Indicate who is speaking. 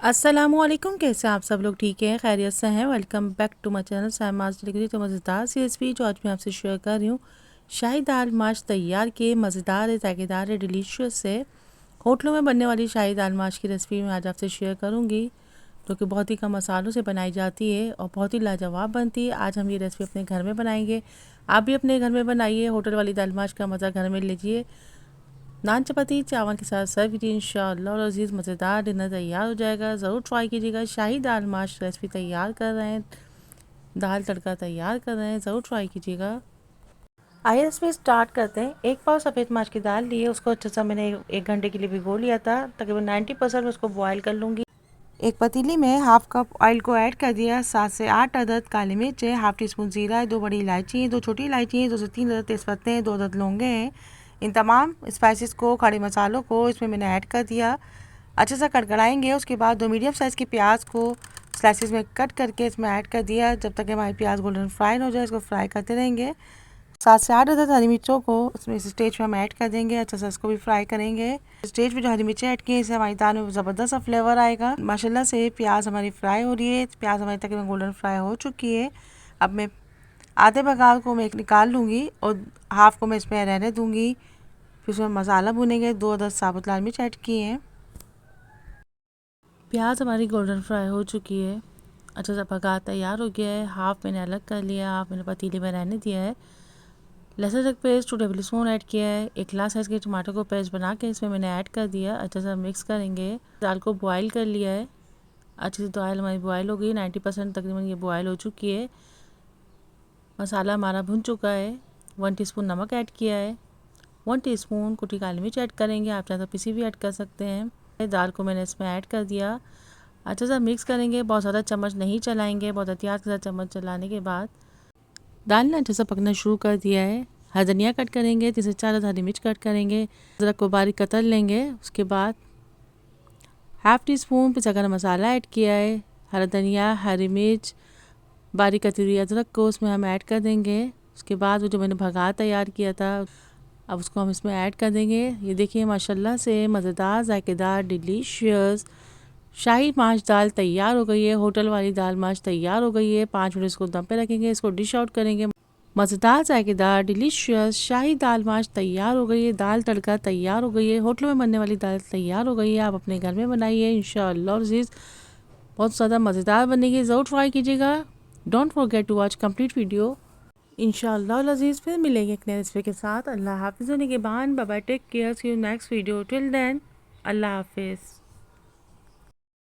Speaker 1: अस्सलामुअलैकुम, कैसे हैं आप सब लोग? ठीक है, खैरियत से हैं? Welcome back to my channel. Sam आज लेकर तो मज़ेदार सी रेसिपी जो आज मैं आपसे शेयर कर रही हूँ। शाही दाल माश तैयार किए, मज़ेदार है, ज़ायकेदार है, डिलीशियस है। होटलों में बनने वाली शाही दाल माश की रेसिपी मैं आज आपसे शेयर करूँगी, जो कि बहुत ही कम मसालों से बनाई जाती है और बहुत ही लाजवाब बनती है। आज हम ये रेसिपी अपने घर में बनाएंगे। आप भी अपने घर में बनाइए, होटल वाली दाल माश का मज़ा घर में लीजिए। नान चपाती चावल के साथ सर्व कीजिए, इंशाअल्लाह और अजीज़ मज़ेदार डिनर तैयार हो जाएगा। ज़रूर ट्राई कीजिएगा। शाही दाल माश रेसिपी तैयार कर रहे हैं, दाल तड़का तैयार कर रहे हैं, ज़रूर ट्राई कीजिएगा। आइए रेसिपी स्टार्ट करते हैं। एक पाव सफ़ेद माश की दाल लिए, उसको अच्छे से मैंने 1 घंटे के लिए भिगो लिया था। तकरीबन 90% में उसको बॉयल कर लूँगी। एक पतीली में हाफ कप ऑयल को ऐड कर दिया। 7 से 8 अदद काली मिर्च है, हाफ टी स्पून जीरा है, 2 बड़ी इलायची है, 2 छोटी इलायची है, 2 से 3 अदद तेज़पत्ते हैं, 2 अदद लौंगे हैं। इन तमाम स्पाइसेस को, खड़े मसालों को इसमें मैंने ऐड कर दिया। अच्छे से कड़कड़ाएंगे। उसके बाद 2 मीडियम साइज़ के प्याज को स्लाइसिस में कट करके इसमें ऐड कर दिया। जब तक हमारे प्याज गोल्डन फ्राई हो जाए, इसको फ्राई करते रहेंगे। 7 से 8 अदद हरी मिर्चों को इसमें इस स्टेज पे हम ऐड कर देंगे। अच्छा से इसको भी फ्राई करेंगे। स्टेज पे जो हरी मिर्चें ऐड की हैं, इससे हमारी दाल में ज़बरदस्त सा फ्लेवर आएगा। माशाल्लाह से प्याज हमारी फ्राई हो रही है। प्याज हमारी तकरीबन गोल्डन फ्राई हो चुकी है। अब मैं आधे बघार को मैं एक निकाल लूँगी और हाफ को मैं इसमें रहने दूँगी। फिर उसमें मसाला भूनेंगे। 2 अदद साबुत लाल मिर्च ऐड किए हैं। प्याज हमारी गोल्डन फ्राई हो चुकी है। अच्छा सा बघार तैयार हो गया है। हाफ मैंने अलग कर लिया, हाफ मैंने पतीले में रहने दिया है। लहसुन अदरक पेस्ट 2 टेबल स्पून ऐड किया है। एक ग्लास साइज़ के टमाटर को पेस्ट बना के इसमें मैंने ऐड कर दिया। अच्छा सा मिक्स करेंगे। दाल को बॉईल कर लिया है। अच्छे से दाल हमारी बॉईल हो गई। 90% तकरीबन ये बॉईल हो चुकी है। मसाला हमारा भुन चुका है। 1 टीस्पून नमक ऐड किया है। 1 टीस्पून कुटी काली मिर्च ऐड करेंगे। आप चाहे तो पिसी भी ऐड कर सकते हैं। दाल को मैंने इसमें ऐड कर दिया। अच्छा सा मिक्स करेंगे। बहुत ज़्यादा चम्मच नहीं चलाएंगे। बहुत एहतियात के साथ चम्मच चलाने के बाद दाल ने अच्छे से पकना शुरू कर दिया है। हरा धनिया कट करेंगे। 3 से 4 हरी मिर्च कट करेंगे। अदरक को बारीक कतर लेंगे। उसके बाद हाफ टी स्पून पिसा गरम मसाला ऐड किया है। हरा धनिया, हरी मिर्च, बारीक कटी हुई अदरक को उसमें हम ऐड कर देंगे। उसके बाद वो जो मैंने भगार तैयार किया था, अब उसको हम इसमें ऐड कर देंगे। ये देखिए माशाल्लाह से मज़ेदार, ज़ायकेदार, डिलीशियस शाही माश दाल तैयार हो गई है। होटल वाली दाल माश तैयार हो गई है। 5 मिनट इसको दम पे रखेंगे। इसको डिश आउट करेंगे। मज़ेदार, ज़ायकेदार, डिलीशियस शाही दाल माश तैयार हो गई है। दाल तड़का तैयार हो गई है। होटलों में बनने वाली दाल तैयार हो गई है। आप अपने घर में बनाइए, इंशाअल्लाह अज़ीज़ बहुत ज़्यादा मज़ेदार बनेगी। ज़रूर ट्राई कीजिएगा। Don't forget to watch complete video. इंशाअल्लाह अज़ीज़ फिर मिलेंगे एक नए रेसिपी के साथ। अल्लाह हाफ़िज़। होने के बाद bye bye, take care, see you next video. Till then अल्लाह हाफ़िज़।